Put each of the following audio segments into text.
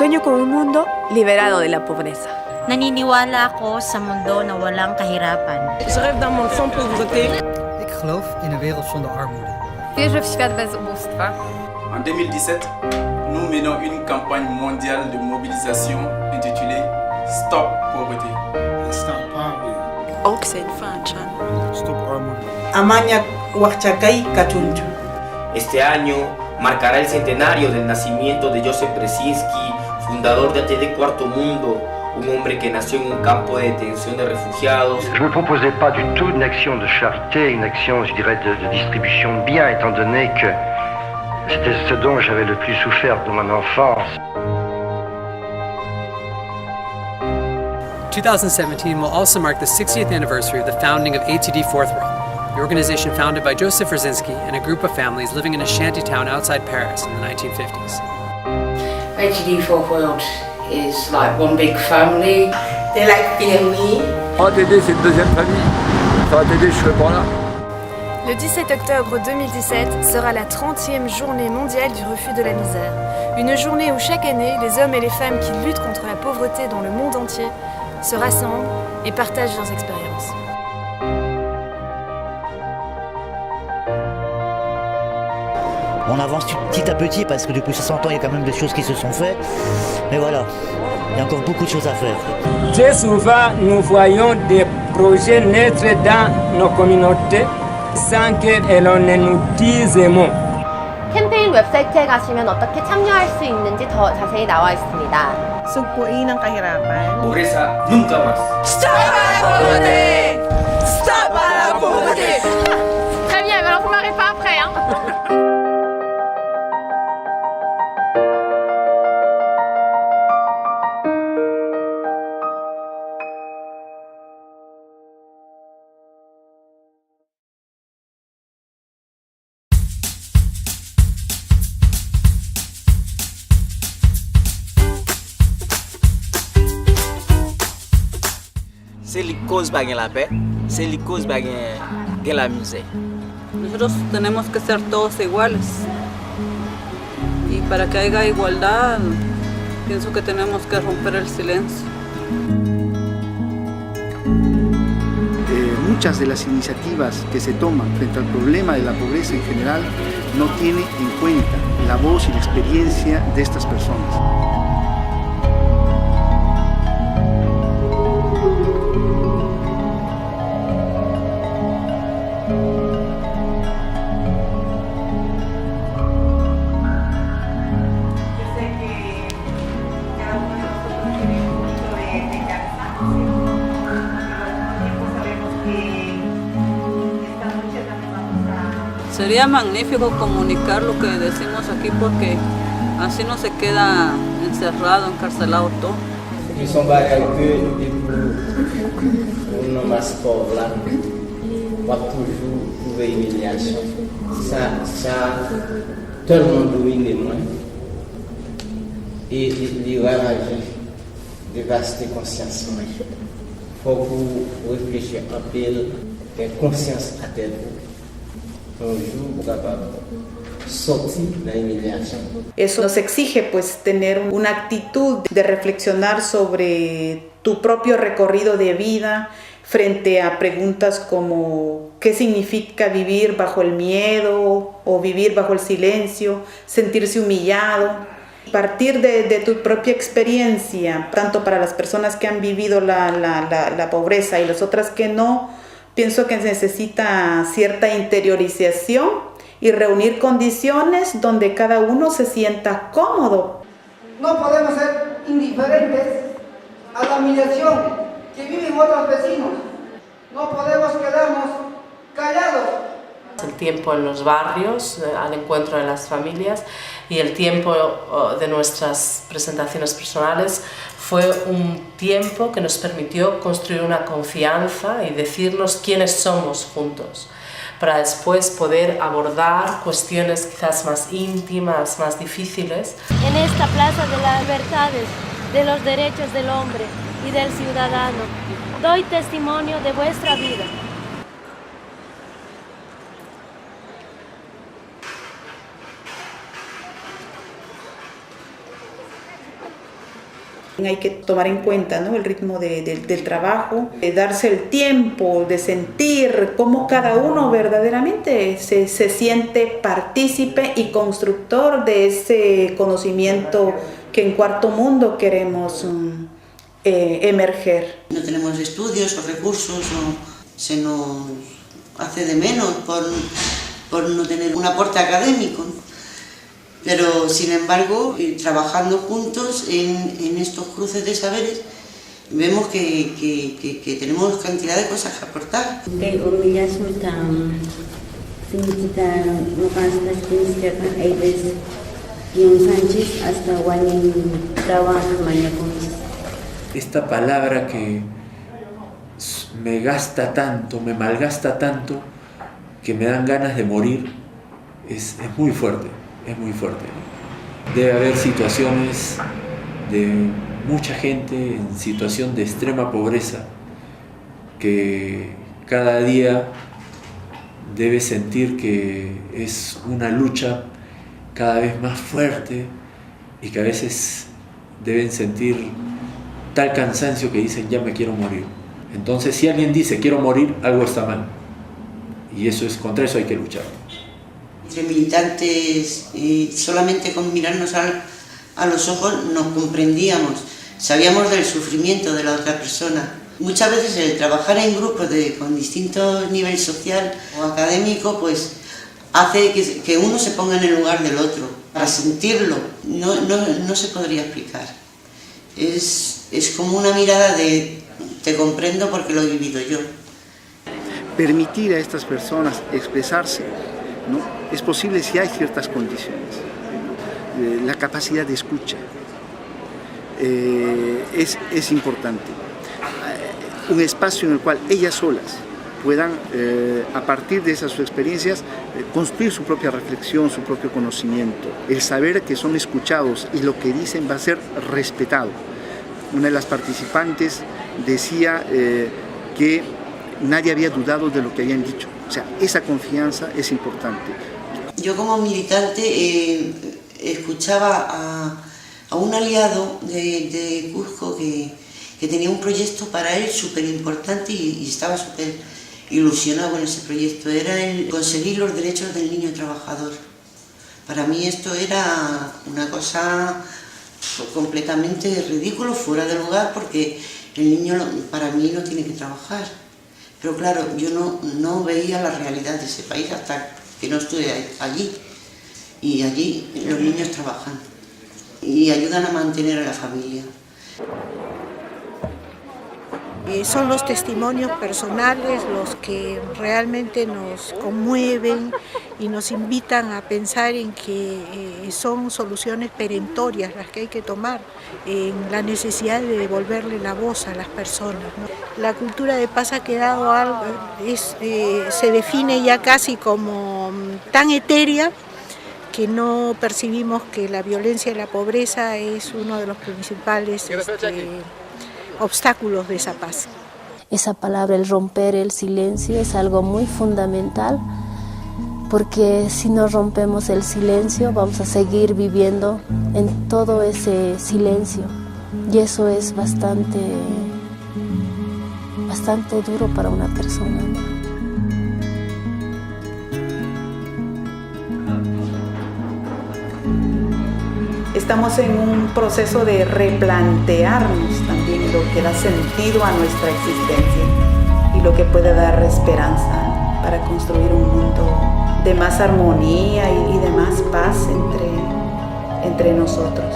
Sueño con un mundo liberado de la pobreza. Naniniwala ako sa mundo na walang kahirapan. Je rêve d'un monde sans pauvreté. Ik geloof in een wereld zonder armoede. Wierzę w świat bez ubóstwa. En 2017, nous menons une campagne mondiale de mobilisation intitulée Stop Pauvreté. Stop Poverty. Oxen Fanchan. Stop armoede. Amaña Huachacay Cachunchu. Este año marcará el centenario del nacimiento de Joseph Brzezinski, fundador de ATD Cuarto Mundo, un hombre que nació en un campo de detención de refugiados. Je ne me proposais pas du tout une action de charité, une action, je dirais, de distribution de biens, étant donné que c'était ce dont j'avais le plus souffert de mon enfance. 2017 will also mark the 60th anniversary of the founding of ATD Fourth World, the organization founded by Joseph Brzezinski and a group of families living in a shanty town outside Paris in the 1950s. ATD Fourth World is like one big family. They like family. ATD, c'est une deuxième famille. Sans ATD, je serais pas là. Le 17 octobre 2017 sera la 30e journée mondiale du refus de la misère. Une journée où chaque année, les hommes et les femmes qui luttent contre la pauvreté dans le monde entier se rassemblent et partagent leurs expériences. On avance petit à petit parce que depuis 60 ans, il y a quand même des choses qui se sont faites. Mais voilà, il y a encore beaucoup de choses à faire. Très souvent, nous voyons des projets naître dans nos communautés sans que l'on ne nous dise mot. 캠페인 웹사이트에 가시면 어떻게 참여할 수 있는지 더 자세히 나와 있습니다. Sugpuin ang kahirapan. Pobreza nunca más. Stop la pauvreté! Stop la pauvreté! Très bien, mais alors vous m'arrêtez pas après, hein. C'est la cause de la paix, c'est la cause de la misère. Nosotros tenemos que ser todos iguales. Y para que haya igualdad, pienso que tenemos que romper el silencio. Muchas de las iniciativas que se toman frente al problema de la pobreza en general no tienen en cuenta la voz y la experiencia de estas personas. Sería magnífico comunicar lo que decimos aquí porque así no se queda encerrado, encarcelado todo. Ils sont bagailles que pour nos masses pauvres là, on va toujours trouver humiliation. Ça, tout le monde domine moi. Et les ravages, dévaster conscience. Il faut que vous réfléchissiez un peu, que conscience à tête. Eso nos exige pues tener una actitud de reflexionar sobre tu propio recorrido de vida frente a preguntas como ¿qué significa vivir bajo el miedo o vivir bajo el silencio, sentirse humillado? Partir de tu propia experiencia, tanto para las personas que han vivido la pobreza y las otras que no. Pienso que necesita cierta interiorización y reunir condiciones donde cada uno se sienta cómodo. No podemos ser indiferentes a la humillación que viven otros vecinos. No podemos quedarnos callados. El tiempo en los barrios, al encuentro de las familias y el tiempo de nuestras presentaciones personales fue un tiempo que nos permitió construir una confianza y decirnos quiénes somos juntos, para después poder abordar cuestiones quizás más íntimas, más difíciles. En esta plaza de las libertades, de los derechos del hombre y del ciudadano, doy testimonio de vuestra vida. Hay que tomar en cuenta, ¿no?, el ritmo del trabajo, darse el tiempo de sentir cómo cada uno verdaderamente se siente partícipe y constructor de ese conocimiento que en Cuarto Mundo queremos emerger. No tenemos estudios o recursos, o se nos hace de menos por no tener un aporte académico. Pero, sin embargo, trabajando juntos en estos cruces de saberes, vemos que tenemos cantidad de cosas que aportar. Esta palabra que me gasta tanto, me malgasta tanto, que me dan ganas de morir, es muy fuerte. Es muy fuerte. Debe haber situaciones de mucha gente en situación de extrema pobreza que cada día debe sentir que es una lucha cada vez más fuerte y que a veces deben sentir tal cansancio que dicen ya me quiero morir. Entonces si alguien dice quiero morir, algo está mal y contra eso hay que luchar. Entre militantes, solamente con mirarnos a los ojos nos comprendíamos, sabíamos del sufrimiento de la otra persona. Muchas veces el trabajar en grupos con distintos niveles social o académico, pues hace que uno se ponga en el lugar del otro, para sentirlo, no se podría explicar. Es como una mirada de te comprendo porque lo he vivido yo. Permitir a estas personas expresarse, ¿no?, es posible si hay ciertas condiciones. La capacidad de escucha es importante. Un espacio en el cual ellas solas puedan, a partir de esas experiencias, construir su propia reflexión, su propio conocimiento. El saber que son escuchados y lo que dicen va a ser respetado. Una de las participantes decía que nadie había dudado de lo que habían dicho. O sea, esa confianza es importante. Yo como militante escuchaba a un aliado de Cuzco que tenía un proyecto para él súper importante y estaba súper ilusionado con ese proyecto. Era el conseguir los derechos del niño trabajador. Para mí esto era una cosa completamente ridículo, fuera de lugar, porque el niño para mí no tiene que trabajar. Pero claro, yo no veía la realidad de ese país hasta que no estuve allí. Y allí los niños trabajan y ayudan a mantener a la familia. Son los testimonios personales los que realmente nos conmueven y nos invitan a pensar en que son soluciones perentorias las que hay que tomar, en la necesidad de devolverle la voz a las personas, ¿no? La cultura de paz ha quedado algo, se define ya casi como tan etérea que no percibimos que la violencia y la pobreza es uno de los principales obstáculos de esa paz. Esa palabra, el romper el silencio, es algo muy fundamental, porque si no rompemos el silencio vamos a seguir viviendo en todo ese silencio, y eso es bastante duro para una persona, ¿no? Estamos en un proceso de replantearnos también lo que da sentido a nuestra existencia y lo que puede dar esperanza para construir un mundo de más armonía y de más paz entre nosotros.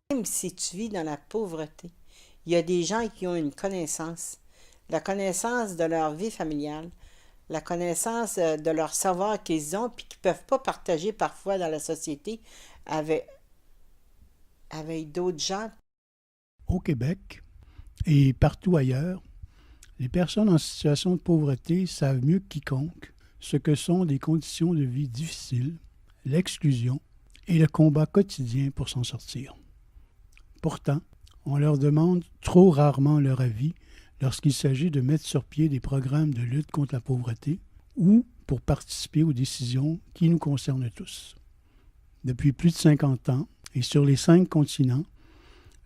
Même si tu vis dans la pauvreté, il y a des gens qui ont une connaissance, la connaissance de leur vie familiale, la connaissance de leur savoir qu'ils ont puis qu'ils ne peuvent pas partager parfois dans la société avec d'autres gens. Au Québec et partout ailleurs, les personnes en situation de pauvreté savent mieux que quiconque ce que sont des conditions de vie difficiles, l'exclusion et le combat quotidien pour s'en sortir. Pourtant, on leur demande trop rarement leur avis lorsqu'il s'agit de mettre sur pied des programmes de lutte contre la pauvreté ou pour participer aux décisions qui nous concernent tous. Depuis plus de 50 ans, et sur les 5 continents,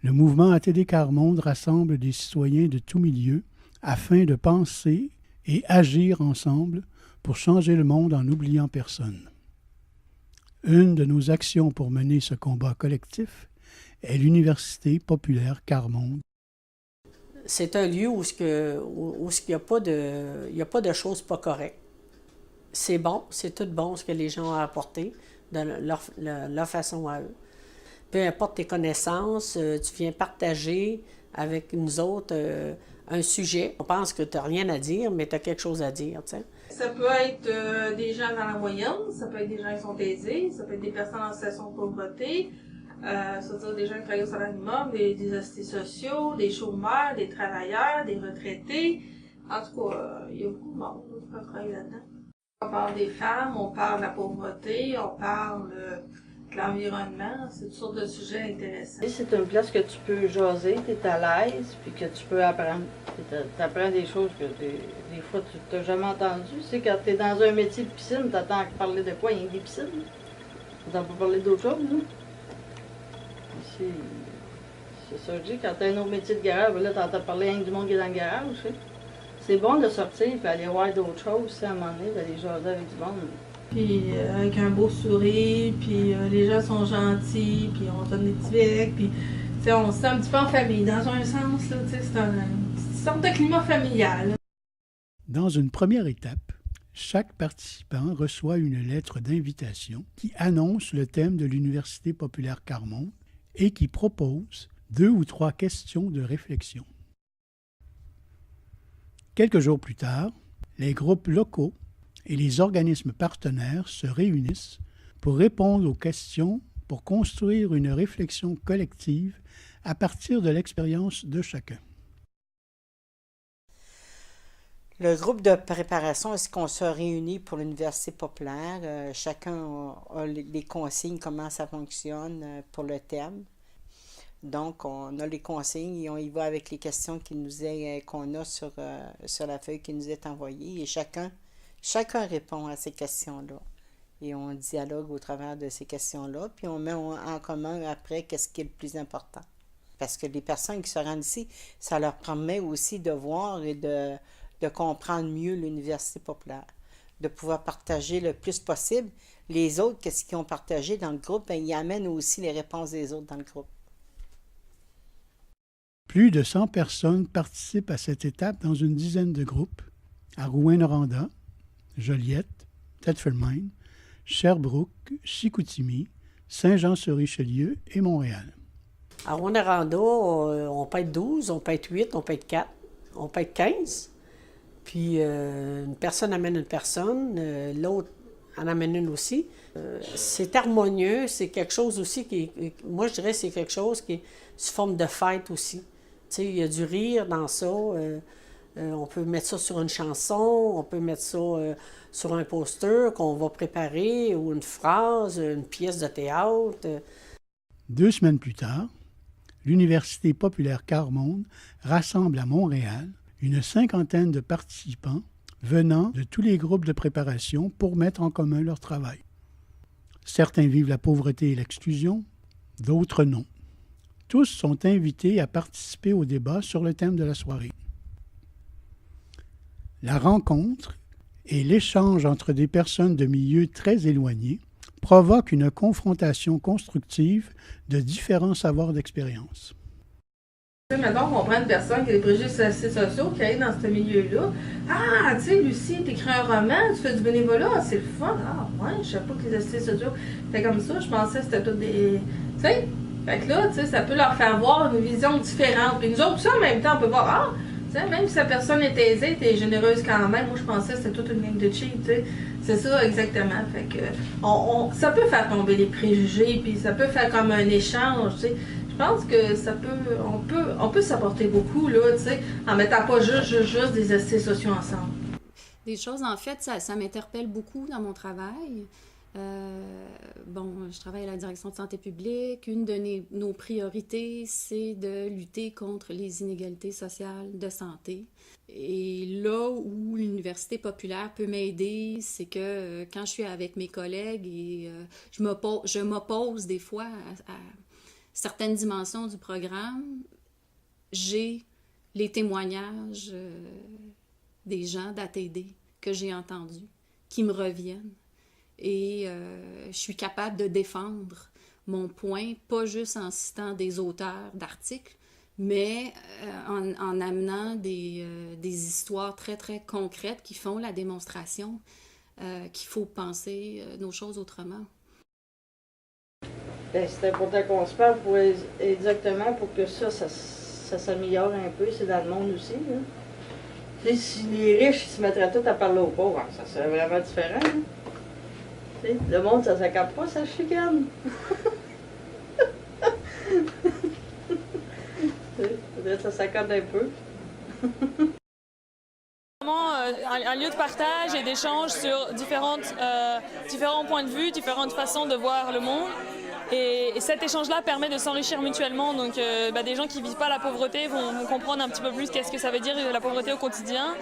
le mouvement ATD Quart Monde rassemble des citoyens de tous milieux afin de penser et agir ensemble pour changer le monde en n'oubliant personne. Une de nos actions pour mener ce combat collectif est l'Université populaire Quart Monde. C'est un lieu où il n'y a pas de choses pas correctes. C'est bon, c'est tout bon ce que les gens ont apporté de leur façon à eux. Peu importe tes connaissances, tu viens partager avec nous autres un sujet. On pense que tu n'as rien à dire, mais tu as quelque chose à dire, tu sais. Ça peut être des gens dans la moyenne, ça peut être des gens qui sont aisés, ça peut être des personnes en situation de pauvreté, c'est-à-dire des gens qui travaillent au salaire minimum, des assistés sociaux, des chômeurs, des travailleurs, des retraités. En tout cas, il y a beaucoup de monde qui peut travailler là-dedans. On parle des femmes, on parle de la pauvreté, on parle de l'environnement, c'est toutes sortes de sujets intéressants. C'est une place que tu peux jaser, tu es à l'aise, puis que tu peux apprendre. Tu apprends des choses que des fois tu n'as jamais entendues. Tu sais, quand tu es dans un métier de piscine, tu attends à parler de quoi? Il y a des piscines. Tu n'entends pas parler d'autre chose, non? C'est ça que je dis, quand tu as un autre métier de garage, là, tu entends parler rien que du monde qui est dans le garage. Tu sais. C'est bon de sortir et aller voir d'autres choses, tu sais, à un moment donné, d'aller jaser avec du monde. Puis avec un beau sourire, puis les gens sont gentils, puis on donne des petits becs, puis on se sent un petit peu en famille, dans un sens, là, c'est une sorte de climat familial. Là. Dans une première étape, chaque participant reçoit une lettre d'invitation qui annonce le thème de l'Université populaire Quart Monde et qui propose 2 ou 3 questions de réflexion. Quelques jours plus tard, les groupes locaux et les organismes partenaires se réunissent pour répondre aux questions pour construire une réflexion collective à partir de l'expérience de chacun. Le groupe de préparation, est-ce qu'on se réunit pour l'Université populaire? Chacun a les consignes, comment ça fonctionne pour le thème. Donc, on a les consignes et on y va avec les questions qu'on a sur la feuille qui nous est envoyée. Et chacun répond à ces questions-là. Et on dialogue au travers de ces questions-là. Puis on met en commun après qu'est-ce qui est le plus important. Parce que les personnes qui se rendent ici, ça leur permet aussi de voir et de comprendre mieux l'Université populaire. De pouvoir partager le plus possible. Les autres, qu'est-ce qu'ils ont partagé dans le groupe, ils amènent aussi les réponses des autres dans le groupe. Plus de 100 personnes participent à cette étape dans une dizaine de groupes à Rouyn-Noranda, Joliette, Thetford Mines, Sherbrooke, Chicoutimi, Saint-Jean-sur-Richelieu et Montréal. À Rouyn-Noranda, on peut être 12, on peut être 8, on peut être 4, on peut être 15. Puis une personne amène une personne, l'autre en amène une aussi. C'est harmonieux, c'est quelque chose aussi moi je dirais c'est quelque chose qui est sous forme de fête aussi. Tu sais, il y a du rire dans ça. On peut mettre ça sur une chanson, on peut mettre ça sur un poster qu'on va préparer, ou une phrase, une pièce de théâtre. 2 semaines plus tard, l'Université populaire Quart Monde rassemble à Montréal une 50aine de participants venant de tous les groupes de préparation pour mettre en commun leur travail. Certains vivent la pauvreté et l'exclusion, d'autres non. Tous sont invités à participer au débat sur le thème de la soirée. La rencontre et l'échange entre des personnes de milieux très éloignés provoquent une confrontation constructive de différents savoirs d'expérience. Maintenant qu'on prend une personne qui a des préjugés assez sociaux, qui est dans ce milieu-là. Ah, tu sais, Lucie, t'écris un roman, tu fais du bénévolat, c'est le fun. Ah, ouais, je savais pas que les assistés sociaux étaient comme ça. Je pensais que c'était tout des. Tu sais, fait que là, tu sais, ça peut leur faire voir une vision différente. Puis nous autres, ça, en même temps, on peut voir, ah, tu sais, même si la personne est aisée, t'es généreuse quand même. Moi, je pensais que c'était toute une ligne de cheat, tu sais. C'est ça, exactement. Fait que, ça peut faire tomber les préjugés, puis ça peut faire comme un échange, tu sais. Je pense que on peut s'apporter beaucoup, là, tu sais, en mettant pas juste des assistés sociaux ensemble. Des choses, en fait, ça m'interpelle beaucoup dans mon travail. Je travaille à la direction de santé publique. Une de nos priorités, c'est de lutter contre les inégalités sociales de santé. Et là où l'université populaire peut m'aider, c'est que quand je suis avec mes collègues et je m'oppose des fois à certaines dimensions du programme, j'ai les témoignages des gens d'ATD que j'ai entendus, qui me reviennent. Et je suis capable de défendre mon point, pas juste en citant des auteurs d'articles, mais en amenant des histoires très, très concrètes qui font la démonstration qu'il faut penser nos choses autrement. Ben, c'est important qu'on se parle pour exactement pour que ça s'améliore un peu, c'est dans le monde aussi. Là. Si les riches ils se mettraient tous à parler aux pauvres, ça serait vraiment différent. Hein? Le monde, ça s'accorde pas, ça chicane. Ça s'accorde un peu. Vraiment un lieu de partage et d'échange sur différents points de vue, différentes façons de voir le monde. Et cet échange-là permet de s'enrichir mutuellement. Donc des gens qui ne vivent pas la pauvreté vont comprendre un petit peu plus qu'est-ce que ça veut dire la pauvreté au quotidien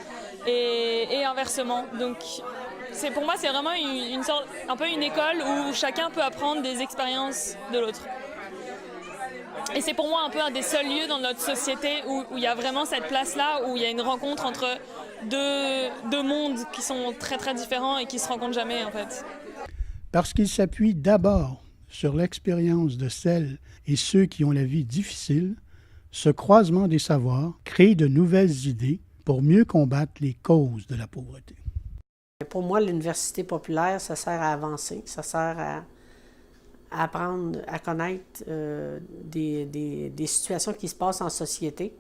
et inversement. Donc pour moi, c'est vraiment un peu une école où chacun peut apprendre des expériences de l'autre. Et c'est pour moi un peu un des seuls lieux dans notre société où il y a vraiment cette place-là, où il y a une rencontre entre deux mondes qui sont très très différents et qui ne se rencontrent jamais en fait. Parce qu'il s'appuie d'abord sur l'expérience de celles et ceux qui ont la vie difficile, ce croisement des savoirs crée de nouvelles idées pour mieux combattre les causes de la pauvreté. Pour moi, l'université populaire, ça sert à avancer, ça sert à apprendre à connaître des situations qui se passent en société,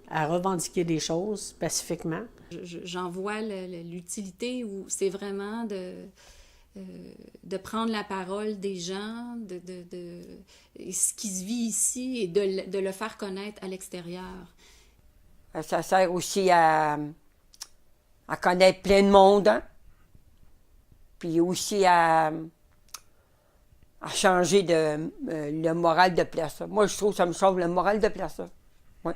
à revendiquer des choses pacifiquement. J'en vois l'utilité où c'est vraiment de prendre la parole des gens, de ce qui se vit ici et de le faire connaître à l'extérieur. Ça sert aussi à connaître plein de monde, hein? Puis aussi à changer le moral de place. Moi, je trouve que ça me sauve le moral de place. Ouais.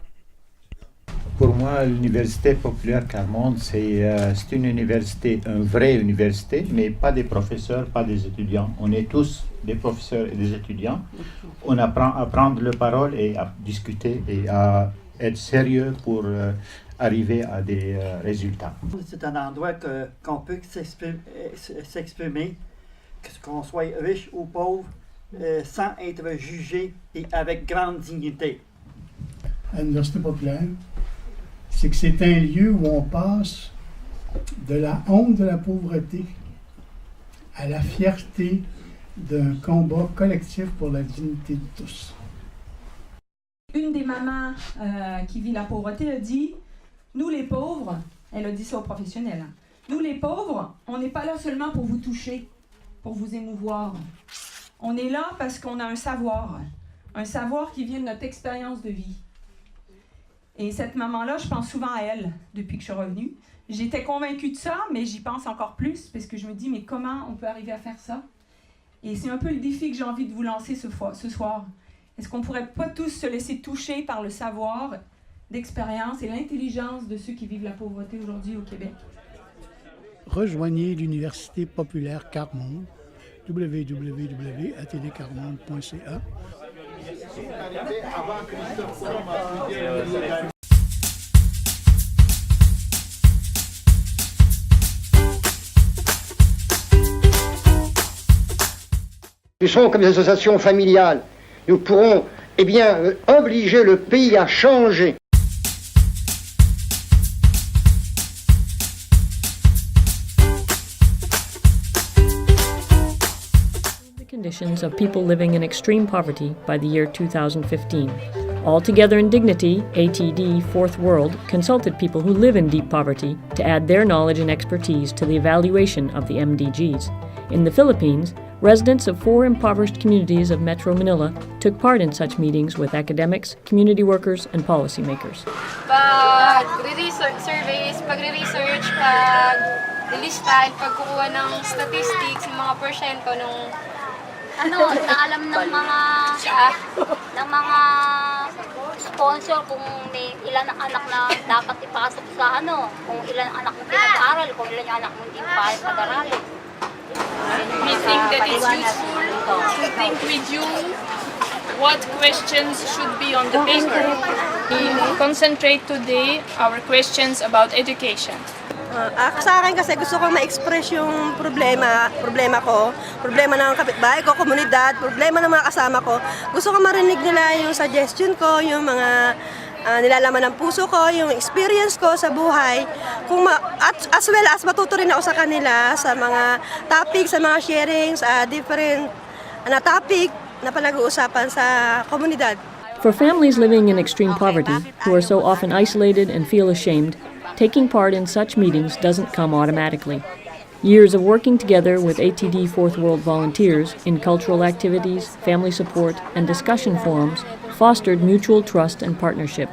Pour moi, l'Université populaire Carmonde, c'est une université, une vraie université, mais pas des professeurs, pas des étudiants. On est tous des professeurs et des étudiants. On apprend à prendre la parole et à discuter et à être sérieux pour arriver à des résultats. C'est un endroit qu'on peut s'exprimer, qu'on soit riche ou pauvre, sans être jugé et avec grande dignité. À l'Université populaire, c'est que c'est un lieu où on passe de la honte de la pauvreté à la fierté d'un combat collectif pour la dignité de tous. Une des mamans qui vit la pauvreté a dit « Nous les pauvres », elle a dit ça aux professionnels, « Nous les pauvres, on n'est pas là seulement pour vous toucher, pour vous émouvoir. On est là parce qu'on a un savoir qui vient de notre expérience de vie. » Et cette maman-là, je pense souvent à elle depuis que je suis revenue. J'étais convaincue de ça, mais j'y pense encore plus parce que je me dis, mais comment on peut arriver à faire ça? Et c'est un peu le défi que j'ai envie de vous lancer ce soir. Est-ce qu'on ne pourrait pas tous se laisser toucher par le savoir, l'expérience et l'intelligence de ceux qui vivent la pauvreté aujourd'hui au Québec? Rejoignez l'Université populaire Carmonde, www.atdcarmonde.ca. Nous serons comme des associations familiales. Nous pourrons, obliger le pays à changer. Conditions of people living in extreme poverty by the year 2015. All Together in Dignity, ATD Fourth World, consulted people who live in deep poverty to add their knowledge and expertise to the evaluation of the MDGs. In the Philippines, residents of 4 impoverished communities of Metro Manila took part in such meetings with academics, community workers, and policymakers. Pag-research, surveys, pag-research, lilista at pagkukuha ng statistics, ng mga porsyento nung na alam ng mga sponsor kung may ilan ang anak na dapat ipasok sa kung ilan ang anak mo pinag-aaral, kung ilan ang anak mo hindi pa pag-aralin. We think that it's useful to think with you what questions should be on the paper. We concentrate today our questions about education. Sa akin kasi gusto kong ma-express yung problema ko, problema ng kapitbahay ko, komunidad, problema ng mga kasama ko. Gusto ko marinig nila yung suggestion ko, yung mga nilalaman ng puso ko, yung experience ko sa buhay, as well as matuto rin ako sa kanila sa mga topics, sa mga sharings, different topic na panag-uusapan sa komunidad. For families living in extreme poverty, who are so often isolated and feel ashamed, taking part in such meetings doesn't come automatically. Years of working together with ATD Fourth World volunteers in cultural activities, family support, and discussion forums fostered mutual trust and partnership.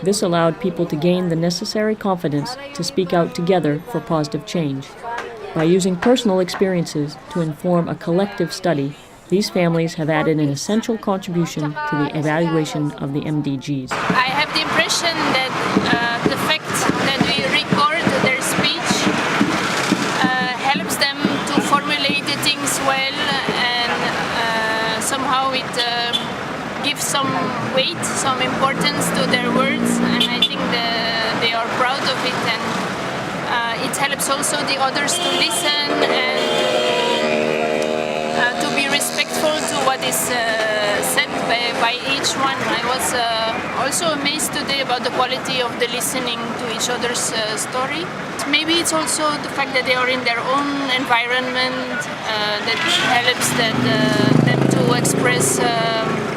This allowed people to gain the necessary confidence to speak out together for positive change. By using personal experiences to inform a collective study, these families have added an essential contribution to the evaluation of the MDGs. I have the impression that the fact that we record their speech helps them to formulate the things well, and somehow it gives some weight, some importance to their words, and I think they are proud of it, and it helps also the others to listen and to be respectful to what is said by each one. I was also amazed today about the quality of the listening to each other's story. Maybe it's also the fact that they are in their own environment that helps them to express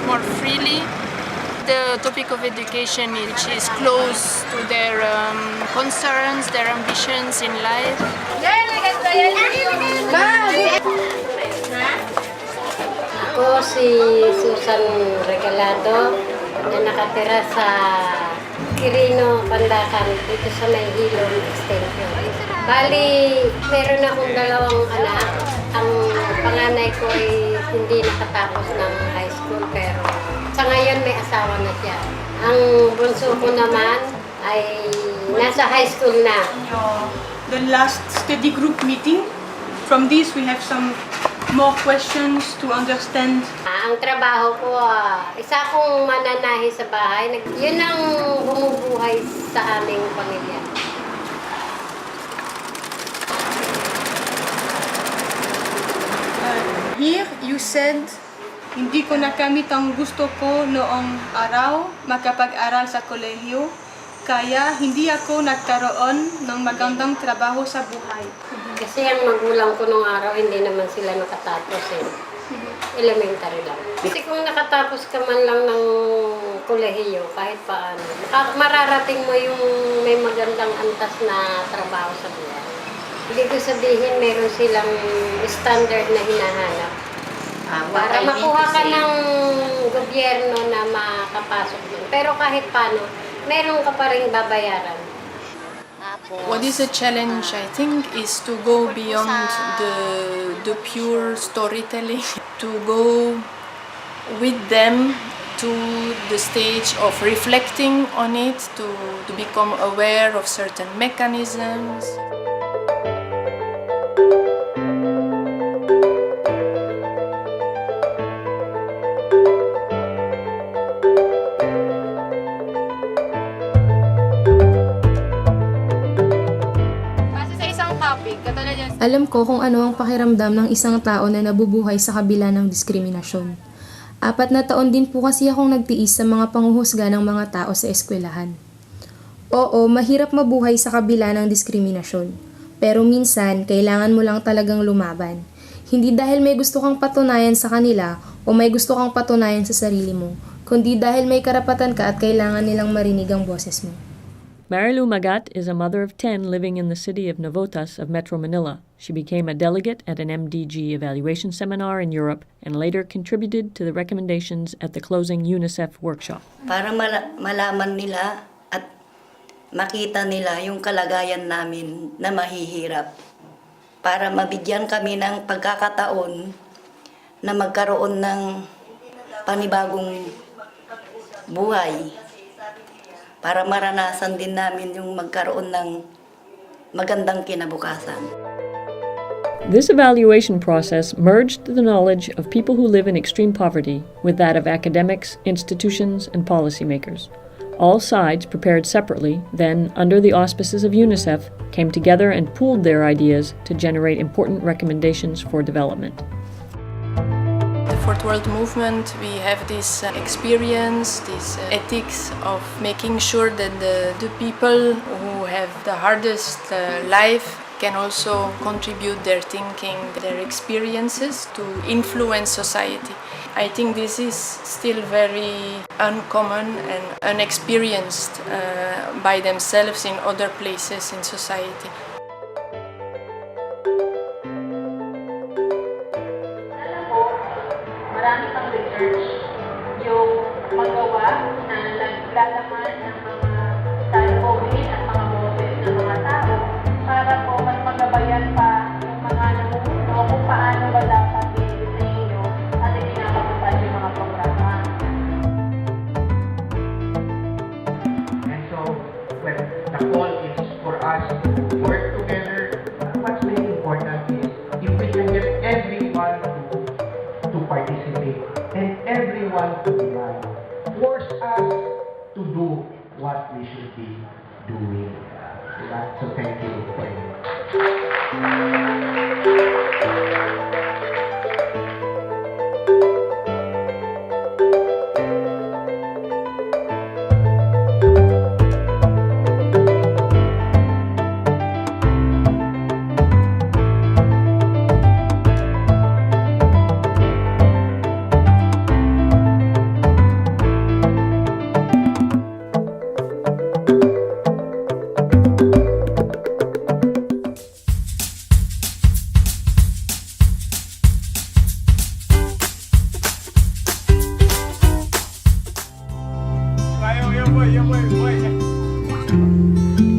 more freely. The topic of education, which is close to their concerns, their ambitions in life. Ako si Susan Regalado na nakatira sa Quirino, Pandacan, dito sa may Hilong Extension. Bali, meron akong 2 anak. Ang panganay ko ay hindi nakatapos ng high school, pero sa ngayon may asawa na siya. Ang bunso ko naman ay nasa high school na. The last study group meeting, from this we have some more questions to understand. Ang trabaho ko, isa akong mananahi sa bahay. Yun ang bumubuhay sa aming pamilya. Here you said, hindi ko nakamit ang gusto ko noong araw makapag-aral sa kolehiyo, kaya hindi ako nagkaroon ng magandang trabaho sa buhay. Kasi ang magulang ko nung araw, hindi naman sila nakatapos elementary lang. Kasi kung nakatapos ka man lang ng kolehiyo, kahit paano, mararating mo yung may magandang antas na trabaho sa buhay. Hindi ko sabihin meron silang standard na hinahanap. Para makuha ka ng gobyerno na makapasok doon. Pero kahit paano, meron ka pa rin babayaran. What is a challenge, I think, is to go beyond the pure storytelling, to go with them to the stage of reflecting on it, to become aware of certain mechanisms. Alam ko kung ano ang pakiramdam ng isang tao na nabubuhay sa kabila ng diskriminasyon. 4 na taon din po kasi akong nagtiis sa mga panghuhusga ng mga tao sa eskwelahan. Oo, mahirap mabuhay sa kabila ng diskriminasyon. Pero minsan, kailangan mo lang talagang lumaban. Hindi dahil may gusto kang patunayan sa kanila o may gusto kang patunayan sa sarili mo, kundi dahil may karapatan ka at kailangan nilang marinig ang boses mo. Marilu Magat is a mother of 10 living in the city of Navotas of Metro Manila. She became a delegate at an MDG evaluation seminar in Europe and later contributed to the recommendations at the closing UNICEF workshop. Para malaman nila at makita nila yung kalagayan namin na mahihirap. para mabigyan kami ng pagkakataon na magkaroon ng panibagong buhay para maranasan din namin yung magkaroon ng magandang kinabukasan. This evaluation process merged the knowledge of people who live in extreme poverty with that of academics, institutions, and policymakers. All sides, prepared separately, then, under the auspices of UNICEF, came together and pooled their ideas to generate important recommendations for development. The Fourth World Movement, we have this experience, this ethics of making sure that the people who have the hardest life can also contribute their thinking, their experiences to influence society. I think this is still very uncommon and unexperienced by themselves in other places in society. Marami pang research yung magawa na naglalaman ng mga salubungin at mga boses ng mga tao para po mas magabayan pa yung mga namumuno kung paano ba dapat i-disenyo at ipinapatupad yung mga programa. And so, when the call is for us to work together, what's really important is if we can get everyone to participate and everyone to demand, force us to do what we should be doing. So thank you very much.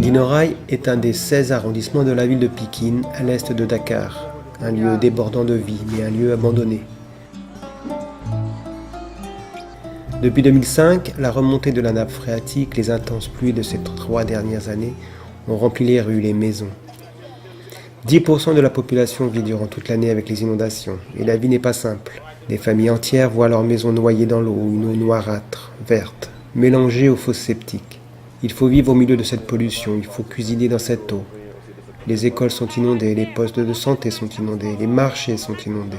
Dinoraï est un des 16 arrondissements de la ville de Pikine, à l'est de Dakar. Un lieu débordant de vie, mais un lieu abandonné. Depuis 2005, la remontée de la nappe phréatique, les intenses pluies de ces 3 dernières années ont rempli les rues, les maisons. 10% de la population vit durant toute l'année avec les inondations, et la vie n'est pas simple. Des familles entières voient leurs maisons noyées dans l'eau, une eau noirâtre, verte, mélangée aux fosses septiques. Il faut vivre au milieu de cette pollution, il faut cuisiner dans cette eau. Les écoles sont inondées, les postes de santé sont inondés, les marchés sont inondés.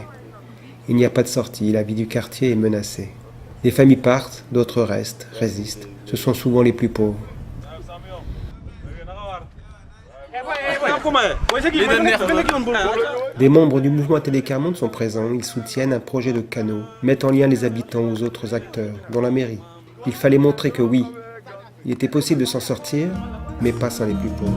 Il n'y a pas de sortie, la vie du quartier est menacée. Des familles partent, d'autres restent, résistent. Ce sont souvent les plus pauvres. Des membres du mouvement Télécarmonde sont présents, ils soutiennent un projet de canaux, mettent en lien les habitants aux autres acteurs, dont la mairie. Il fallait montrer que oui, il était possible de s'en sortir, mais pas sans les plus pauvres.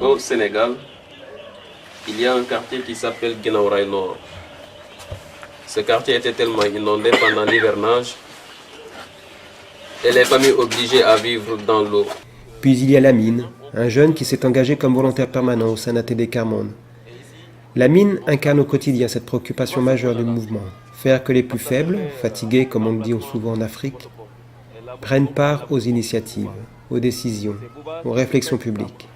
Au Sénégal, il y a un quartier qui s'appelle Guinaouraï Nord. Ce quartier était tellement inondé pendant l'hivernage et les familles obligées à vivre dans l'eau. Puis il y a Lamine, un jeune qui s'est engagé comme volontaire permanent au sein d'un Télécarmonde. Lamine incarne au quotidien cette préoccupation majeure du mouvement, faire que les plus faibles, fatigués comme on le dit souvent en Afrique, prennent part aux initiatives, aux décisions, aux réflexions publiques.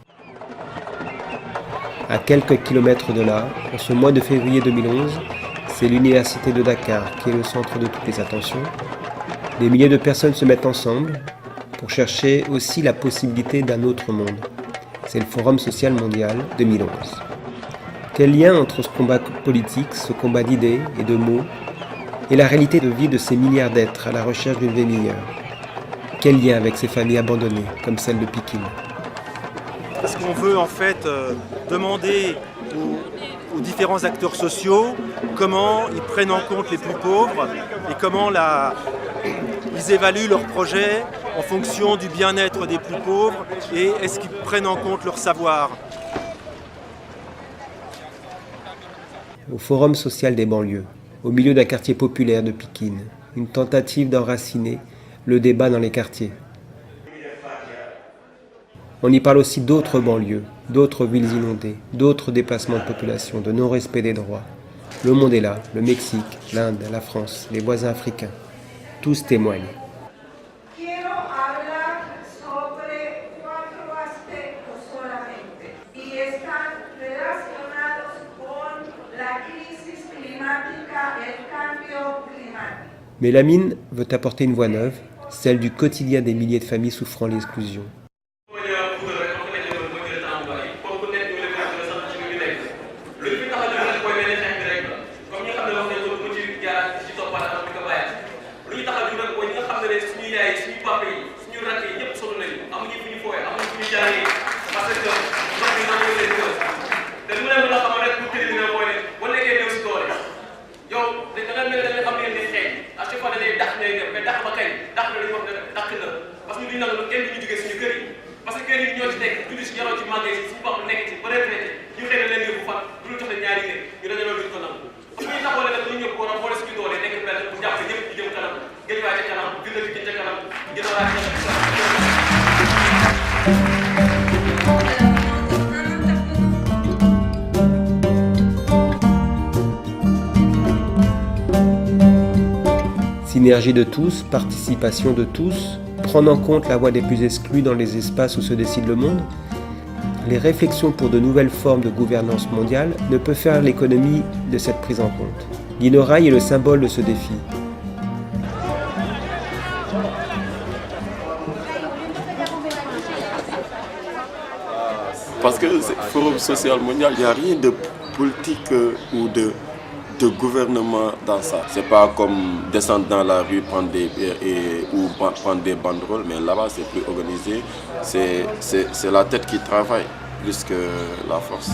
À quelques kilomètres de là, en ce mois de février 2011, c'est l'université de Dakar qui est le centre de toutes les attentions. Des milliers de personnes se mettent ensemble pour chercher aussi la possibilité d'un autre monde. C'est le Forum social mondial 2011. Quel lien entre ce combat politique, ce combat d'idées et de mots, et la réalité de vie de ces milliards d'êtres à la recherche d'une vie meilleure? Quel lien avec ces familles abandonnées, comme celle de Pikine? Parce qu'on veut en fait demander aux différents acteurs sociaux comment ils prennent en compte les plus pauvres et comment ils évaluent leurs projets en fonction du bien-être des plus pauvres et est-ce qu'ils prennent en compte leur savoir. Au Forum social des banlieues, au milieu d'un quartier populaire de Pikine, une tentative d'enraciner le débat dans les quartiers. On y parle aussi d'autres banlieues, d'autres villes inondées, d'autres déplacements de population, de non-respect des droits. Le monde est là, le Mexique, l'Inde, la France, les voisins africains. Tous témoignent. Quiero hablar sobre 4 aspectos solamente y están relacionados con la crisis climática, el cambio climático. Mais Lamine veut apporter une voix neuve, celle du quotidien des milliers de familles souffrant l'exclusion. Synergie de tous, participation de tous, prendre en compte la voix des plus exclus dans les espaces où se décide le monde. Les réflexions pour de nouvelles formes de gouvernance mondiale ne peuvent faire l'économie de cette prise en compte. L'Inorail est le symbole de ce défi. Parce que le Forum social mondial, il n'y a rien de politique ou de gouvernement dans ça. C'est pas comme descendre dans la rue, prendre des banderoles, mais là-bas c'est plus organisé. C'est la tête qui travaille plus que la force.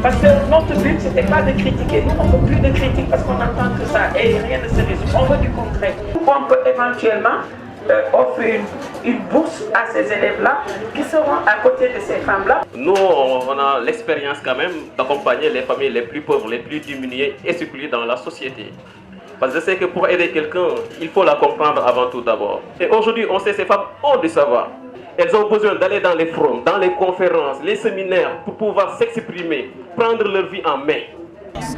Parce que notre but, ce n'était pas de critiquer. Nous, on ne veut plus de critiques parce qu'on entend tout ça et rien ne se résume. On veut du concret. On peut éventuellement offrir une bourse à ces élèves-là qui seront à côté de ces femmes-là. Nous, on a l'expérience quand même d'accompagner les familles les plus pauvres, les plus diminuées et exclues dans la société. Parce que je sais que pour aider quelqu'un, il faut la comprendre avant tout d'abord. Et aujourd'hui, on sait que ces femmes ont du savoir. Elles ont besoin d'aller dans les forums, dans les conférences, les séminaires pour pouvoir s'exprimer, prendre leur vie en main.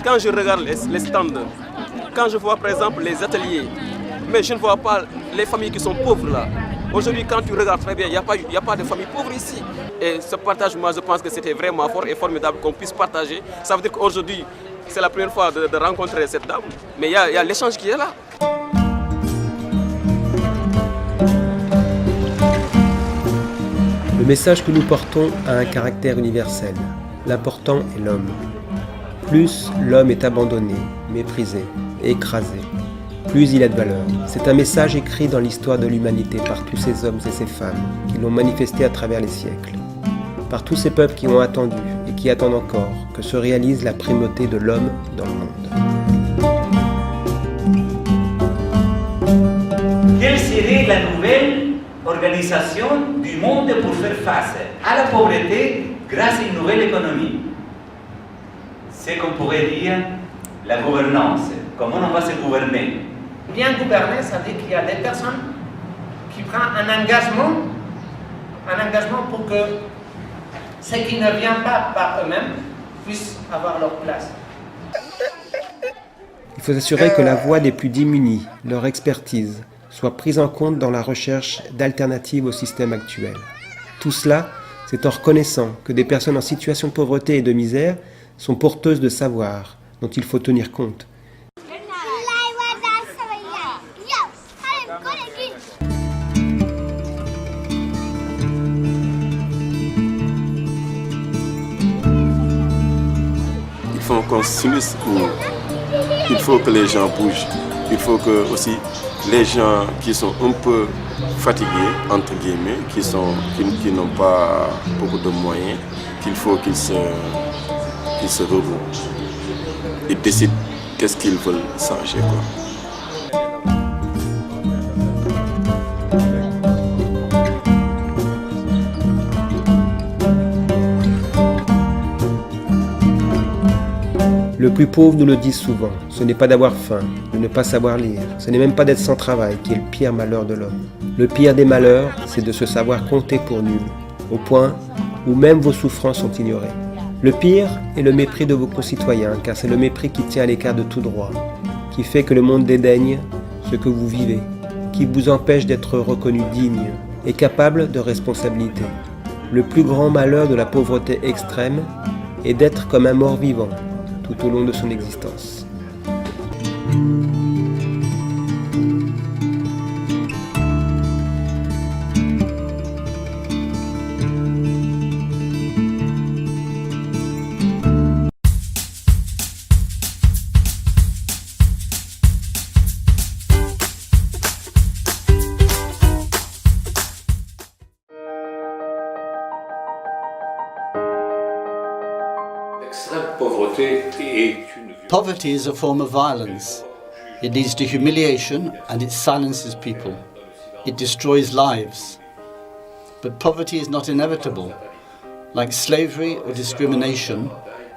Quand je regarde les stands, quand je vois par exemple les ateliers, mais je ne vois pas les familles qui sont pauvres là. Aujourd'hui, quand tu regardes très bien, il n'y a pas de familles pauvres ici. Et ce partage, moi je pense que c'était vraiment fort et formidable qu'on puisse partager. Ça veut dire qu'aujourd'hui, c'est la première fois de rencontrer cette dame, mais il y a l'échange qui est là. Le message que nous portons a un caractère universel. L'important est l'homme. Plus l'homme est abandonné, méprisé, écrasé, plus il a de valeur. C'est un message écrit dans l'histoire de l'humanité par tous ces hommes et ces femmes qui l'ont manifesté à travers les siècles. Par tous ces peuples qui ont attendu et qui attendent encore que se réalise la primauté de l'homme dans le monde. Quelle serait la nouvelle organisation du monde pour faire face à la pauvreté grâce à une nouvelle économie? C'est qu'on pourrait dire la gouvernance. Comment on va se gouverner? Bien gouverner, ça veut dire qu'il y a des personnes qui prennent un engagement pour que ceux qui ne viennent pas par eux-mêmes puissent avoir leur place. Il faut s'assurer que la voix des plus démunis, leur expertise, soit prise en compte dans la recherche d'alternatives au système actuel. Tout cela, c'est en reconnaissant que des personnes en situation de pauvreté et de misère sont porteuses de savoir dont il faut tenir compte. Il faut qu'on s'unisse, il faut que les gens bougent, il faut que aussi les gens qui sont un peu fatigués, entre guillemets, qui n'ont pas beaucoup de moyens, qu'il faut qu'ils se regroupent. Ils décident qu'est-ce qu'ils veulent changer, quoi. Le plus pauvre nous le dit souvent, ce n'est pas d'avoir faim, de ne pas savoir lire, ce n'est même pas d'être sans travail qui est le pire malheur de l'homme. Le pire des malheurs, c'est de se savoir compter pour nul, au point où même vos souffrances sont ignorées. Le pire est le mépris de vos concitoyens, car c'est le mépris qui tient à l'écart de tout droit, qui fait que le monde dédaigne ce que vous vivez, qui vous empêche d'être reconnu digne et capable de responsabilité. Le plus grand malheur de la pauvreté extrême est d'être comme un mort-vivant, tout au long de son existence. Poverty is a form of violence. It leads to humiliation and it silences people. It destroys lives. But poverty is not inevitable. Like slavery or discrimination,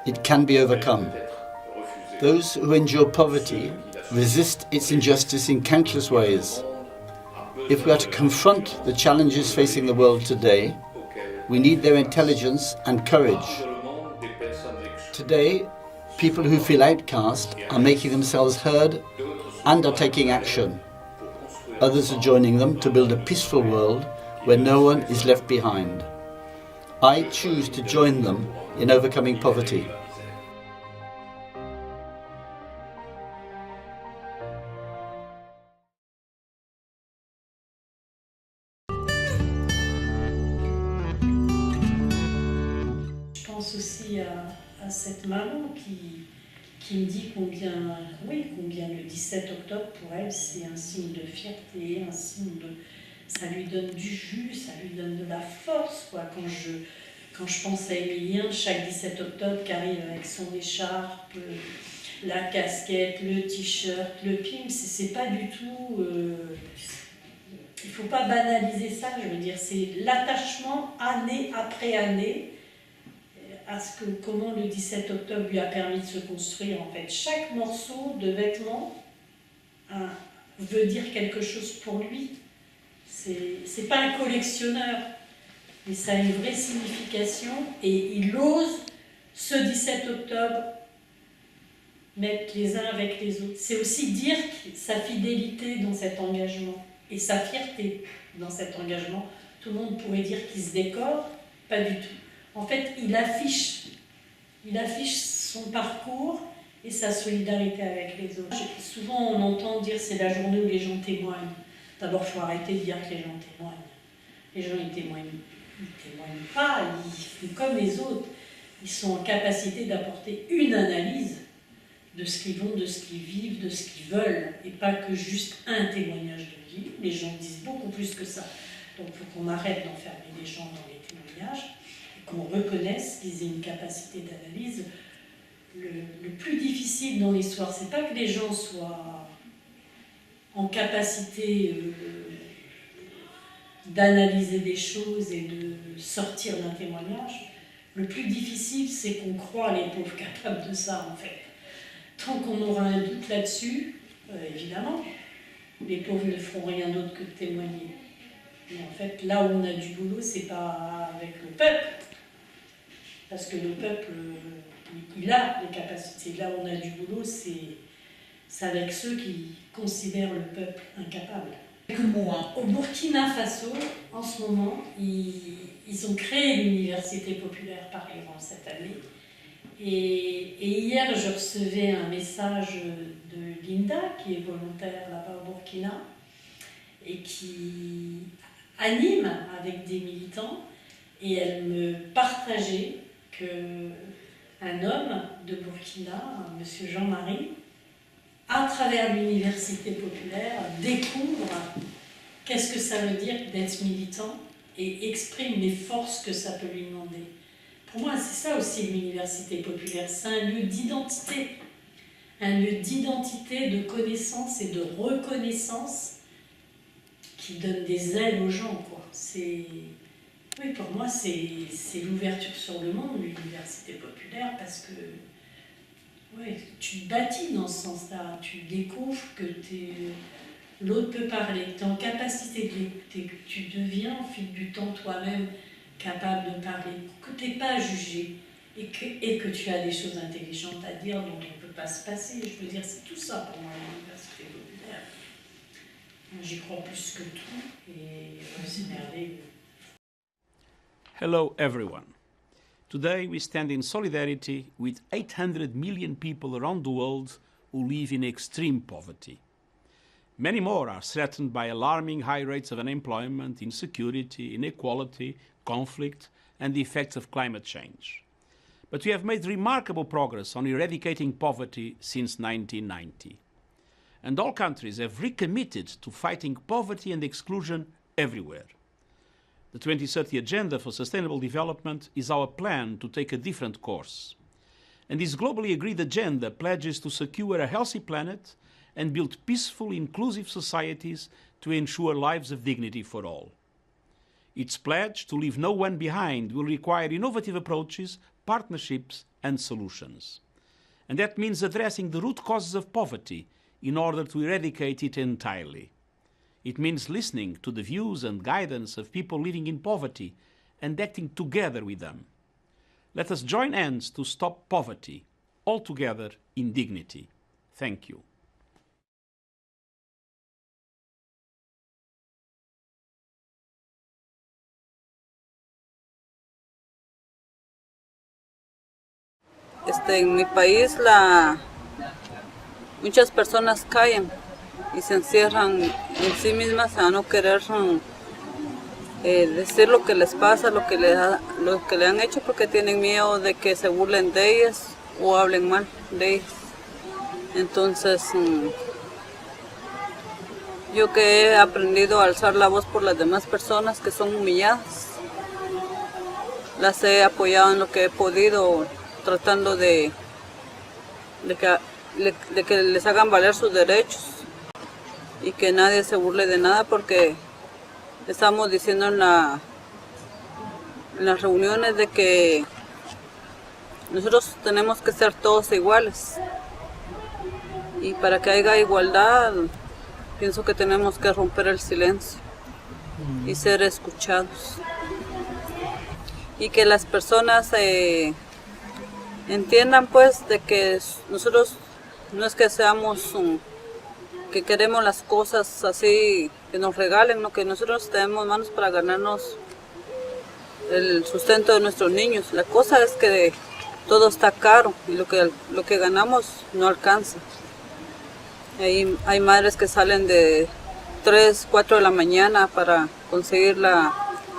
it can be overcome. Those who endure poverty resist its injustice in countless ways. If we are to confront the challenges facing the world today, we need their intelligence and courage. Today, people who feel outcast are making themselves heard and are taking action. Others are joining them to build a peaceful world where no one is left behind. I choose to join them in overcoming poverty. Je pense aussi à cette maman qui me dit combien le 17 octobre pour elle c'est un signe de fierté, un signe de, ça lui donne du jus, ça lui donne de la force quoi. Quand je pense à Emilien, chaque 17 octobre qui arrive avec son écharpe, la casquette, le t-shirt, le pim, c'est pas du tout. Il faut pas banaliser ça, je veux dire, c'est l'attachement année après année à comment le 17 octobre lui a permis de se construire en fait. Chaque morceau de vêtement veut dire quelque chose pour lui. C'est pas un collectionneur, mais ça a une vraie signification et il ose ce 17 octobre mettre les uns avec les autres. C'est aussi dire sa fidélité dans cet engagement et sa fierté dans cet engagement. Tout le monde pourrait dire qu'il se décore, pas du tout. En fait, il affiche son parcours et sa solidarité avec les autres. Souvent, on entend dire c'est la journée où les gens témoignent. D'abord, il faut arrêter de dire que les gens témoignent. Les gens, ils témoignent pas, ils font comme les autres. Ils sont en capacité d'apporter une analyse de ce qu'ils vont, de ce qu'ils vivent, de ce qu'ils veulent, et pas que juste un témoignage de vie. Les gens disent beaucoup plus que ça. Donc, il faut qu'on arrête d'enfermer les gens dans les témoignages. Qu'on reconnaisse qu'ils aient une capacité d'analyse. Le plus difficile dans l'histoire, c'est pas que les gens soient en capacité d'analyser des choses et de sortir d'un témoignage. Le plus difficile, c'est qu'on croit les pauvres capables de ça, en fait. Tant qu'on aura un doute là-dessus, évidemment, les pauvres ne feront rien d'autre que de témoigner. Mais en fait, là où on a du boulot, c'est pas avec le peuple. Parce que le peuple, il a les capacités. Là où on a du boulot, c'est avec ceux qui considèrent le peuple incapable. Au Burkina Faso, en ce moment, ils ont créé l'Université populaire Paris-Iran cette année. Et hier, je recevais un message de Linda, qui est volontaire là-bas au Burkina, et qui anime avec des militants. Et elle me partageait qu'un homme de Burkina, M. Jean-Marie, à travers l'université populaire, découvre qu'est-ce que ça veut dire d'être militant et exprime les forces que ça peut lui demander. Pour moi, c'est ça aussi l'université populaire, c'est un lieu d'identité. Un lieu d'identité, de connaissance et de reconnaissance qui donne des ailes aux gens, quoi. Oui, pour moi, c'est l'ouverture sur le monde, l'université populaire, parce que ouais, tu te bâtis dans ce sens-là, tu découvres que l'autre peut parler, que tu es en capacité de l'écouter, que tu deviens au fil du temps toi-même capable de parler, que tu n'es pas jugé et que tu as des choses intelligentes à dire dont on ne peut pas se passer. Je veux dire, c'est tout ça pour moi, l'université populaire. J'y crois plus que tout et c'est merveilleux. Hello everyone. Today we stand in solidarity with 800 million people around the world who live in extreme poverty. Many more are threatened by alarming high rates of unemployment, insecurity, inequality, conflict, and the effects of climate change. But we have made remarkable progress on eradicating poverty since 1990. And all countries have recommitted to fighting poverty and exclusion everywhere. The 2030 Agenda for Sustainable Development is our plan to take a different course. And this globally agreed agenda pledges to secure a healthy planet and build peaceful, inclusive societies to ensure lives of dignity for all. Its pledge to leave no one behind will require innovative approaches, partnerships, and solutions. And that means addressing the root causes of poverty in order to eradicate it entirely. It means listening to the views and guidance of people living in poverty and acting together with them. Let us join hands to stop poverty, all together in dignity. Thank you. En mi país muchas personas callan y se encierran en sí mismas a no querer decir lo que les pasa, lo que le han hecho, porque tienen miedo de que se burlen de ellas o hablen mal de ellas. Entonces, yo que he aprendido a alzar la voz por las demás personas que son humilladas, las he apoyado en lo que he podido, tratando de que les hagan valer sus derechos y que nadie se burle de nada, porque estamos diciendo en las reuniones de que nosotros tenemos que ser todos iguales, y para que haya igualdad pienso que tenemos que romper el silencio y ser escuchados, y que las personas entiendan pues de que nosotros no es que seamos que queremos las cosas así que nos regalen, no, que nosotros tenemos manos para ganarnos el sustento de nuestros niños. La cosa es que todo está caro y lo que ganamos no alcanza. Hay madres que salen de 3, 4 de la mañana para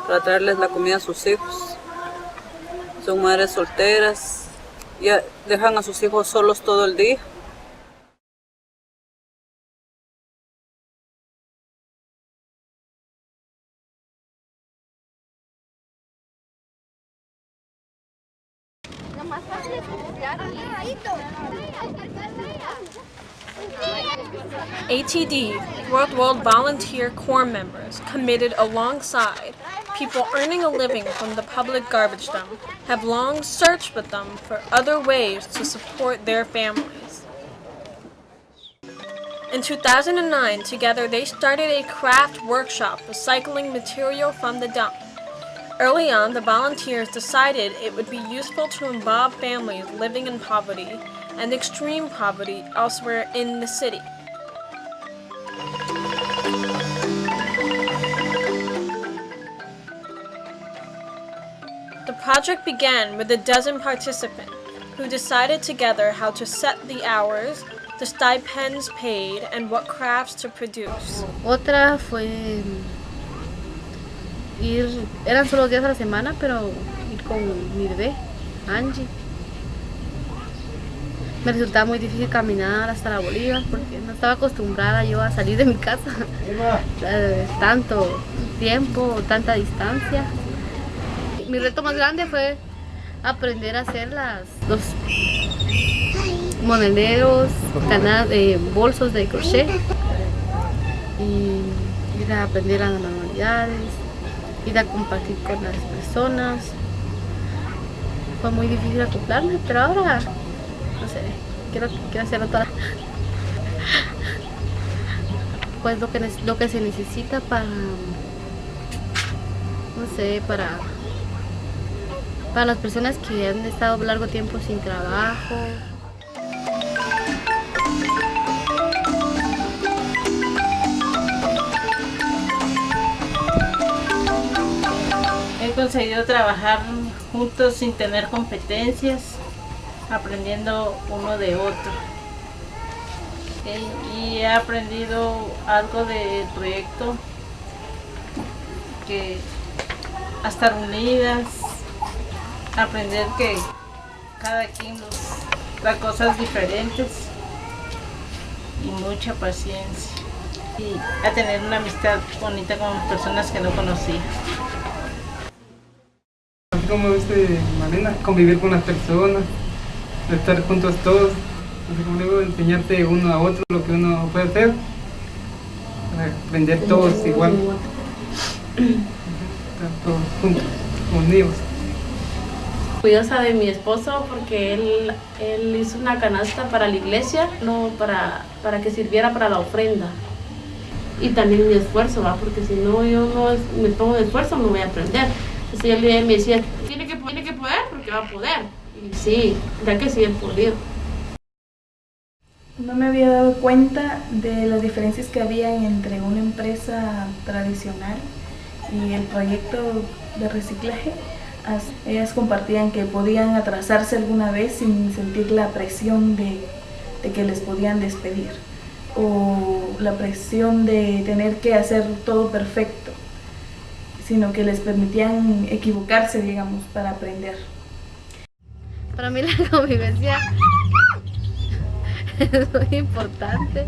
para traerles la comida a sus hijos. Son madres solteras, ya dejan a sus hijos solos todo el día. ATD, World World Volunteer Corps members, committed alongside people earning a living from the public garbage dump, have long searched with them for other ways to support their families. In 2009, together they started a craft workshop recycling material from the dump. Early on, the volunteers decided it would be useful to involve families living in poverty and extreme poverty elsewhere in the city. The project began with a dozen participants who decided together how to set the hours, the stipends paid, and what crafts to produce. Otra fue eran solo días a la semana, pero ir con mi bebé, Angie. Me resultaba muy difícil caminar hasta la Bolívar porque no estaba acostumbrada yo a salir de mi casa. Tanto tiempo, tanta distancia. Mi reto más grande fue aprender a hacer los monederos, bolsos de crochet y ir a aprender las manualidades, ir a compartir con las personas. Fue muy difícil acoplarme, pero ahora, no sé, quiero hacerlo todo. Pues lo que se necesita para, no sé, para las personas que han estado largo tiempo sin trabajo. He conseguido trabajar juntos sin tener competencias, aprendiendo uno de otro. Y he aprendido algo del proyecto, que a estar unidas, aprender que cada quien nos da cosas diferentes y mucha paciencia. Y a tener una amistad bonita con personas que no conocía. Como dice Malena, convivir con las personas, estar juntos todos, así como luego enseñarte uno a otro lo que uno puede hacer, para aprender todos igual, estar todos juntos, unidos. Orgullosa de mi esposo porque él hizo una canasta para la iglesia, no para que sirviera para la ofrenda. Y también mi esfuerzo, ¿va? Porque si no yo no me pongo de esfuerzo no voy a aprender. Entonces él me decía, tiene que poder porque va a poder. Y sí, ya que sí he podido. No me había dado cuenta de las diferencias que había entre una empresa tradicional y el proyecto de reciclaje. Ellas compartían que podían atrasarse alguna vez sin sentir la presión de que les podían despedir o la presión de tener que hacer todo perfecto, sino que les permitían equivocarse, digamos, para aprender. Para mí la convivencia es muy importante,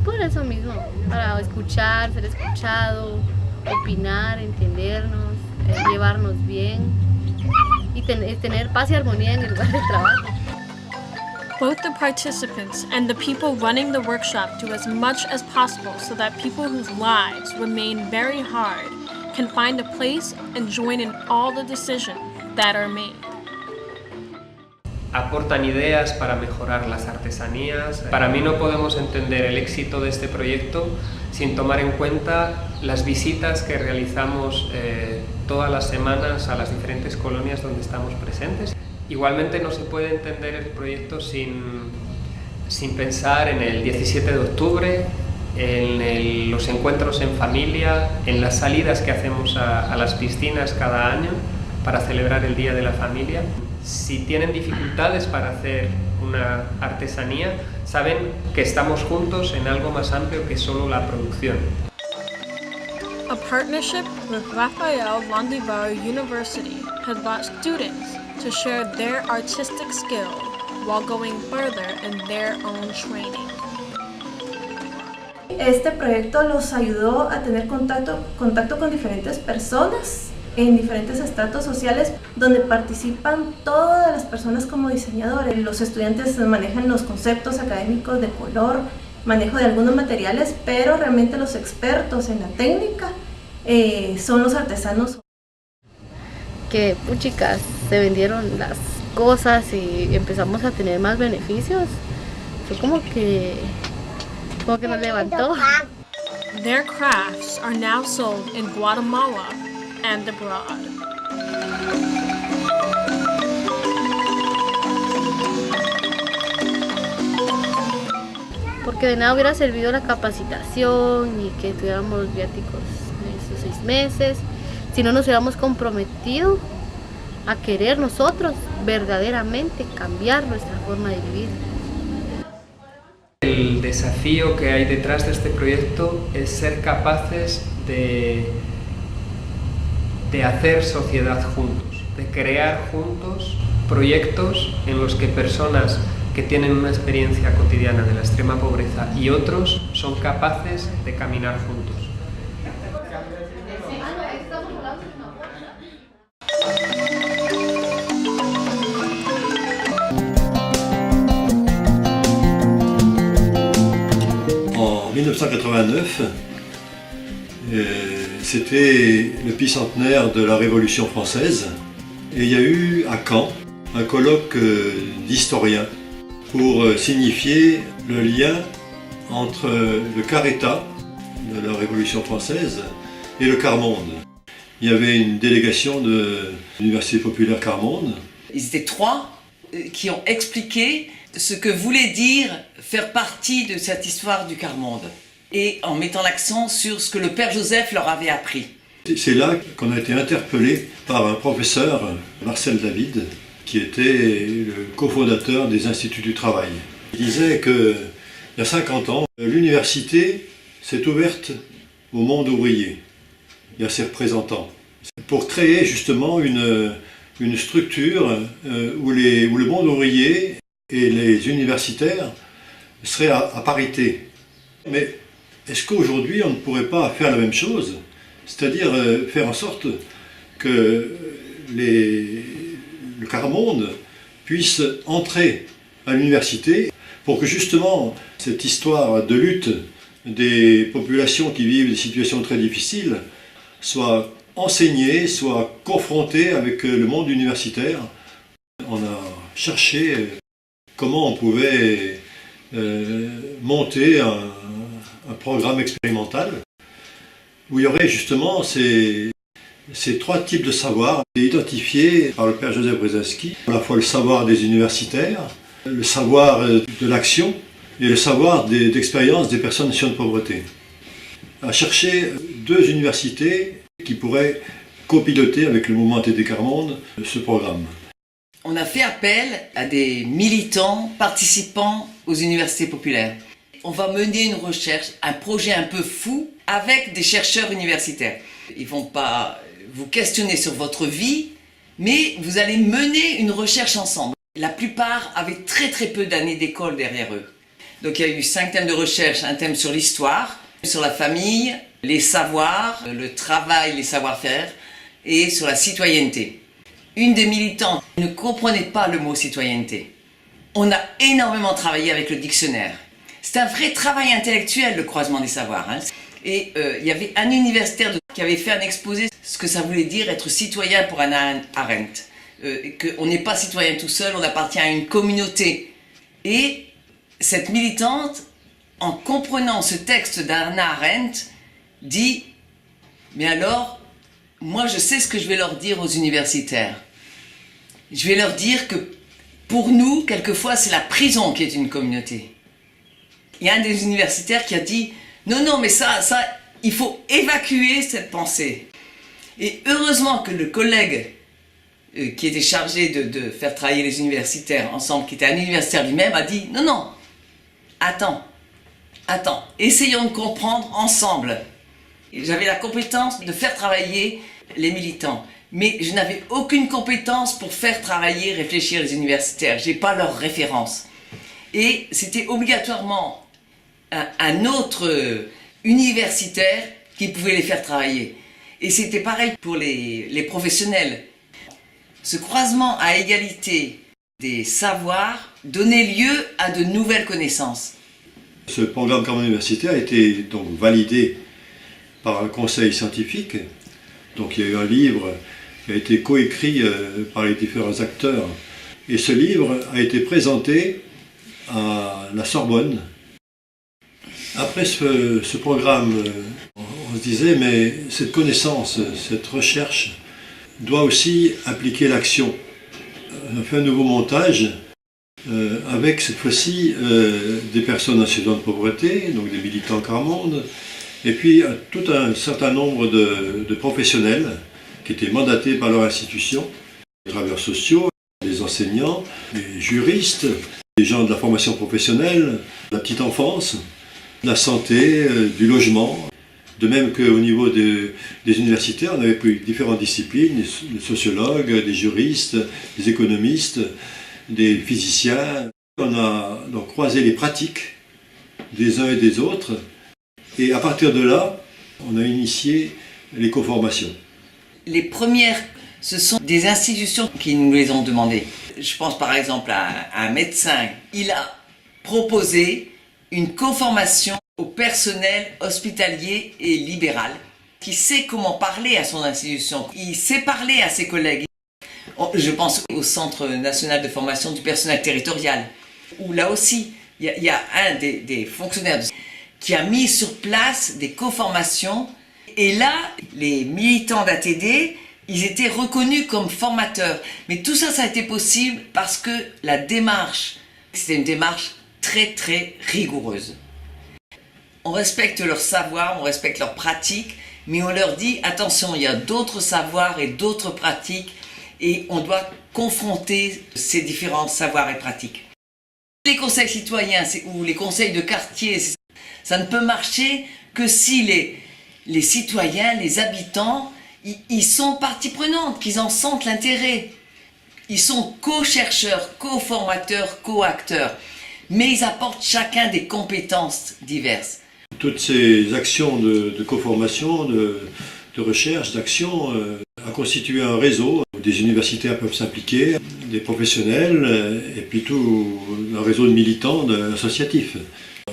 por eso mismo, para escuchar, ser escuchado, opinar, entendernos, llevarnos bien y tener paz y armonía en el lugar de trabajo. Both the participants and the people running the workshop do as much as possible so that people whose lives remain very hard can find a place and join in all the decisions that are made. Aportan ideas para mejorar las artesanías. Para mí no podemos entender el éxito de este proyecto sin tomar en cuenta las visitas que realizamos todas las semanas a las diferentes colonias donde estamos presentes. Igualmente no se puede entender el proyecto sin pensar en el 17 de octubre, en los encuentros en familia, en las salidas que hacemos a las piscinas cada año para celebrar el Día de la Familia. Si tienen dificultades para hacer una artesanía, saben que estamos juntos en algo más amplio que solo la producción. A partnership with Rafael Landívar University has brought students to share their artistic skill while going further in their own training. Este proyecto los ayudó a tener contacto con diferentes personas en diferentes estratos sociales donde participan todas las personas como diseñadores. Los estudiantes manejan los conceptos académicos de color, manejo de algunos materiales, pero realmente los expertos en la técnica son los artesanos. Que puchicas, se vendieron las cosas y empezamos a tener más beneficios. Fue como que nos levantó. Their crafts are now sold in Guatemala and abroad. Porque de nada hubiera servido la capacitación y que tuviéramos viáticos en esos 6 meses si no nos hubiéramos comprometido a querer nosotros verdaderamente cambiar nuestra forma de vivir. El desafío que hay detrás de este proyecto es ser capaces de hacer sociedad juntos, de crear juntos proyectos en los que personas que tienen una experiencia cotidiana de la extrema pobreza y otros son capaces de caminar juntos. En 1989, c'était le bicentenaire de la Révolution française et il y a eu à Caen un colloque d'historiens pour signifier le lien entre le quart-État de la Révolution française et le quart-monde. Il y avait une délégation de l'Université populaire quart-monde. Ils étaient trois qui ont expliqué ce que voulait dire faire partie de cette histoire du quart-monde et en mettant l'accent sur ce que le Père Joseph leur avait appris. C'est là qu'on a été interpellé par un professeur, Marcel David, qui était le cofondateur des Instituts du Travail. Il disait qu'il y a 50 ans, l'université s'est ouverte au monde ouvrier et à ses représentants pour créer justement une structure où le monde ouvrier et les universitaires seraient à parité. Mais est-ce qu'aujourd'hui on ne pourrait pas faire la même chose, c'est-à-dire faire en sorte que le quart-monde puisse entrer à l'université pour que justement cette histoire de lutte des populations qui vivent des situations très difficiles soit enseignée, soit confrontée avec le monde universitaire. On a cherché comment on pouvait monter un programme expérimental où il y aurait justement ces trois types de savoirs identifiés par le Père Joseph Brzezinski, à la fois le savoir des universitaires, le savoir de l'action et le savoir d'expérience des personnes en situation de pauvreté. À chercher deux universités qui pourraient copiloter avec le mouvement TD Quart-Monde ce programme. On a fait appel à des militants participant aux universités populaires. On va mener une recherche, un projet un peu fou avec des chercheurs universitaires. Ils ne vont pas vous questionner sur votre vie, mais vous allez mener une recherche ensemble. La plupart avaient très très peu d'années d'école derrière eux. Donc il y a eu 5 thèmes de recherche, un thème sur l'histoire, sur la famille, les savoirs, le travail, les savoir-faire et sur la citoyenneté. Une des militantes ne comprenait pas le mot citoyenneté. On a énormément travaillé avec le dictionnaire. C'est un vrai travail intellectuel, le croisement des savoirs. Et il y avait un universitaire qui avait fait un exposé ce que ça voulait dire être citoyen pour Hannah Arendt. Qu'on n'est pas citoyen tout seul, on appartient à une communauté. Et cette militante, en comprenant ce texte d'Hannah Arendt, dit « Mais alors, moi je sais ce que je vais leur dire aux universitaires. Je vais leur dire que pour nous, quelquefois, c'est la prison qui est une communauté. » Il y a un des universitaires qui a dit « Non, non, mais ça, il faut évacuer cette pensée. » Et heureusement que le collègue qui était chargé de faire travailler les universitaires ensemble, qui était un universitaire lui-même, a dit « Non, non, attends, essayons de comprendre ensemble. » J'avais la compétence de faire travailler les militants, mais je n'avais aucune compétence pour faire travailler, réfléchir les universitaires. Je n'ai pas leur référence. Et c'était obligatoirement un autre universitaire qui pouvait les faire travailler. Et c'était pareil pour les professionnels. Ce croisement à égalité des savoirs donnait lieu à de nouvelles connaissances. Ce programme quart-monde universitaire a été donc validé par un conseil scientifique. Donc il y a eu un livre qui a été coécrit par les différents acteurs. Et ce livre a été présenté à la Sorbonne. Après ce programme, on se disait, mais cette connaissance, cette recherche doit aussi impliquer l'action. On a fait un nouveau montage avec cette fois-ci des personnes en situation de pauvreté, donc des militants quart-monde, et puis tout un certain nombre de professionnels qui étaient mandatés par leur institution, des travailleurs sociaux, des enseignants, des juristes, des gens de la formation professionnelle, de la petite enfance, de la santé, du logement. De même qu'au niveau des universitaires, on avait pris différentes disciplines, des sociologues, des juristes, des économistes, des physiciens. On a donc croisé les pratiques des uns et des autres, et à partir de là, on a initié les coformations. Les premières, ce sont des institutions qui nous les ont demandées. Je pense par exemple à un médecin. Il a proposé une coformation au personnel hospitalier et libéral qui sait comment parler à son institution. Il sait parler à ses collègues. Je pense au Centre national de formation du personnel territorial, où là aussi, il y a un des fonctionnaires qui a mis sur place des coformations. Et là, les militants d'ATD, ils étaient reconnus comme formateurs. Mais tout ça, ça a été possible parce que la démarche, c'était une démarche très très rigoureuse. On respecte leur savoir, on respecte leurs pratiques, mais on leur dit attention, il y a d'autres savoirs et d'autres pratiques et on doit confronter ces différents savoirs et pratiques. Les conseils citoyens ou les conseils de quartier, ça ne peut marcher que si les citoyens, les habitants, ils sont partie prenante, qu'ils en sentent l'intérêt. Ils sont co-chercheurs, co-formateurs, co-acteurs, mais ils apportent chacun des compétences diverses. Toutes ces actions de coformation, de recherche, d'action, a constitué un réseau. Des universitaires peuvent s'impliquer, des professionnels, et puis tout un réseau de militants associatifs.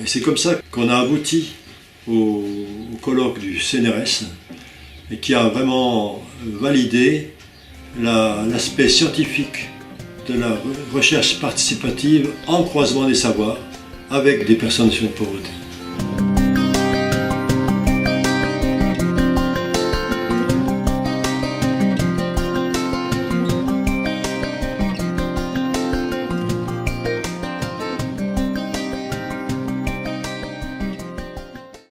Et c'est comme ça qu'on a abouti au colloque du CNRS, et qui a vraiment validé l'aspect scientifique de la recherche participative en croisement des savoirs avec des personnes en situation de pauvreté.